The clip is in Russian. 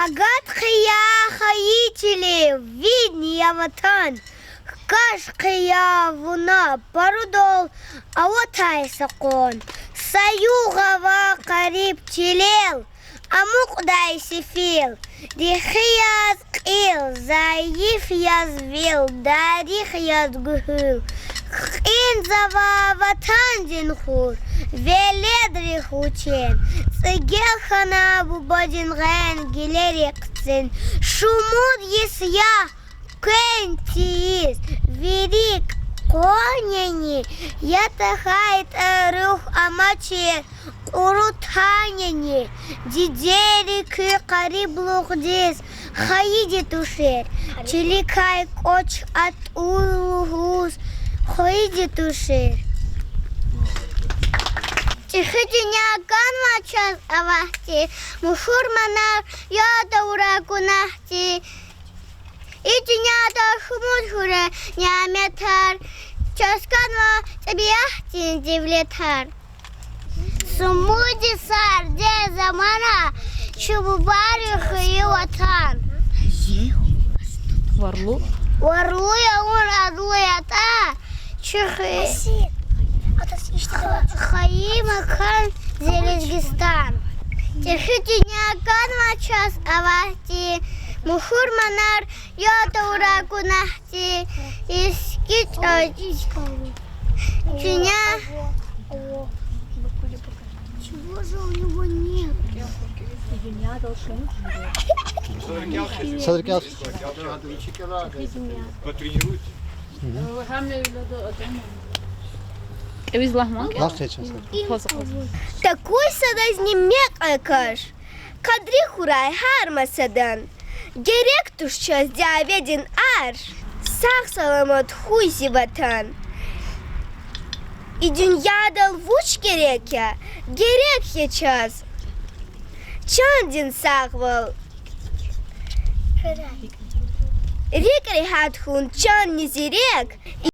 Агат хия хаители, видния ватан. Каш хия вуна парудол, а вот айсакон. Саюгава кариб чилел, а мукдай сифил. Дихияз кил, заиф язвил, дарих язгухил. Инзава ватан динхур, веледри хучен. Цигелхана бубодин ген гилерикцин. Шумуд есья кентиис, верик конени. Ятахайт рух амачи урутанени. Дидерики кариб лухдис, хаиди тушер. Чиликай коч от улгус, хаиди тушер. Тихидиня канва час авахти, мушурмана яда урагунахти. Идинята шумудхуре няметар, час канва табияхти дивлетар. Сумуди сар де замана, шубубари хи ватан. Варлу. Варлуя урадуя та, чихи. Хаима хан Зелезгистан. Тихидиня канва час авахти, мухурманар яда урагунахти. Искит Чиня. Чего же у него нет? Садрикяс. Потренируйтесь. Eviz lahmak. Nasıl içeceğiz? Такой садазнимек айкаш. Кадри хурай хармасадан. Gerek tuşçaz diavedin ar. Sağ salamat huysi vatan. И dünyada vuç gerek ya. Gerek yaşaz. Çandin sağval. Рекри хатхун чан низирек, и